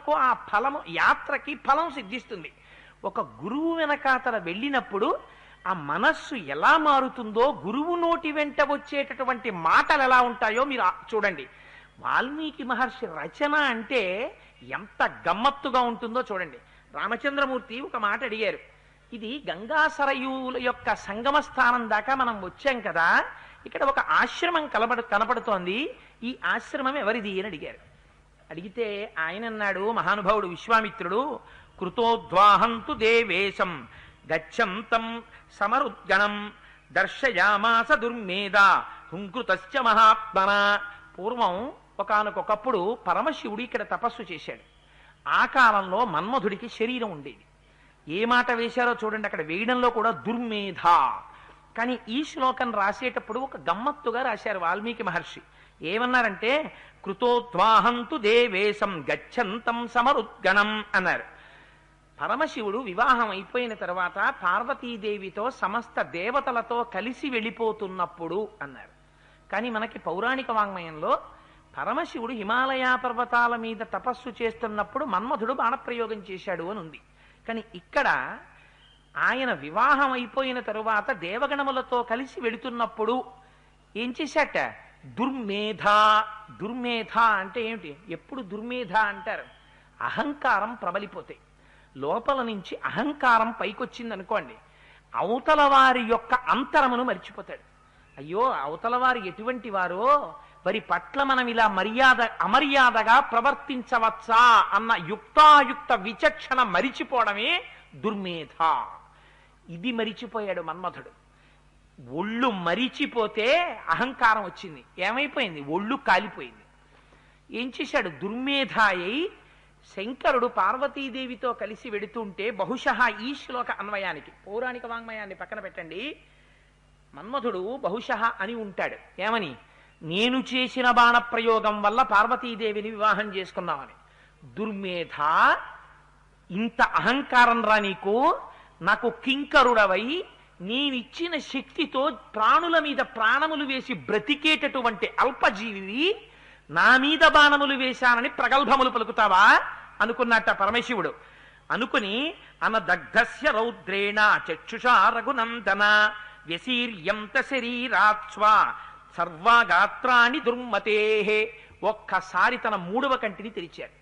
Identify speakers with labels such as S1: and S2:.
S1: మనకు ఆ ఫలము, యాత్రకి ఫలం సిద్ధిస్తుంది. ఒక గురువు వెనకాతల వెళ్ళినప్పుడు ఆ మనస్సు ఎలా మారుతుందో, గురువు నోటి వెంట వచ్చేటటువంటి మాటలు ఎలా ఉంటాయో మీరు చూడండి. వాల్మీకి మహర్షి రచన అంటే ఎంత గమ్మత్తుగా ఉంటుందో చూడండి. రామచంద్రమూర్తి ఒక మాట అడిగారు. ఇది గంగా సరయూల యొక్క సంగమ స్థానం దాకా మనం వచ్చాం కదా, ఇక్కడ ఒక ఆశ్రమం కనపడుతోంది, ఈ ఆశ్రమం ఎవరిది అని అడిగారు. అడిగితే ఆయన అన్నాడు, మహానుభావుడు విశ్వామిత్రుడు, కృతోద్వాహంతు దేవేశం గచ్చంతం సమరుద్గణం దర్శయామాస దుర్మేధ హుంకృతశ్చ మహాత్మన. పూర్వం ఒకానొకప్పుడు పరమశివుడు ఇక్కడ తపస్సు చేశాడు. ఆ కాలంలో మన్మధుడికి శరీరం ఉండేది. ఏ మాట వేశారో చూడండి, అక్కడ వేయడంలో కూడా దుర్మేధ. కానీ ఈ శ్లోకం రాసేటప్పుడు ఒక గమ్మత్తుగా రాశారు వాల్మీకి మహర్షి. ఏమన్నారంటే, కృతోద్వాహంతు దేవేశం గచ్చంతం సమరుద్గణం అన్నారు. పరమశివుడు వివాహం అయిపోయిన తర్వాత పార్వతీదేవితో సమస్త దేవతలతో కలిసి వెళ్ళిపోతున్నప్పుడు అన్నారు. కానీ మనకి పౌరాణిక వాంగ్మయంలో పరమశివుడు హిమాలయ పర్వతాల మీద తపస్సు చేస్తున్నప్పుడు మన్మధుడు బాణప్రయోగం చేశాడు అని ఉంది. కానీ ఇక్కడ ఆయన వివాహం అయిపోయిన తరువాత దేవగణములతో కలిసి వెళుతున్నప్పుడు ఏం చేశాట? దుర్మేధ. దుర్మేధ అంటే ఏమిటి? ఎప్పుడు దుర్మేధ అంటారు? అహంకారం ప్రబలిపోతాయి. లోపల నుంచి అహంకారం పైకొచ్చింది అనుకోండి, అవతల వారి యొక్క అంతరమును మర్చిపోతాడు. అయ్యో అవతల వారు ఎటువంటి వారో, వారి పట్ల మనం ఇలా అమర్యాదగా ప్రవర్తించవచ్చా అన్న యుక్తాయుక్త విచక్షణ మరిచిపోవడమే దుర్మేధ. ఇది మరిచిపోయాడు మన్మథుడు. ఒళ్ళు మరిచిపోతే అహంకారం వచ్చింది. ఏమైపోయింది? ఒళ్ళు కాలిపోయింది. ఏం చేశాడు? దుర్మేధాయి శంకరుడు పార్వతీదేవితో కలిసి వెడుతుంటే, బహుశః ఈ శ్లోక అన్వయానికి, పౌరాణిక వాంగ్మయాన్ని పక్కన పెట్టండి, మన్మథుడు బహుశః అని ఉంటాడు. ఏమని? నేను చేసిన బాణప్రయోగం వల్ల పార్వతీదేవిని వివాహం చేసుకున్నామని. దుర్మేధ, ఇంత అహంకారం రా నీకు? నాకు కింకరుడవై నేనిచ్చిన శక్తితో ప్రాణుల మీద ప్రాణములు వేసి బ్రతికేటటువంటి అల్పజీవి నా మీద బాణములు వేశానని ప్రగల్భములు పలుకుతావా అనుకున్నట్ట పరమశివుడు. అనుకుని అనదగ్ధస్య రౌద్రేణ చక్షుషా రఘునందన వ్యశీర్యంత శరీరాత్స్వ సర్వాగాత్రాన్ని దుర్మతే. ఒక్కసారి తన మూడవ కంటిని తెరిచాడు.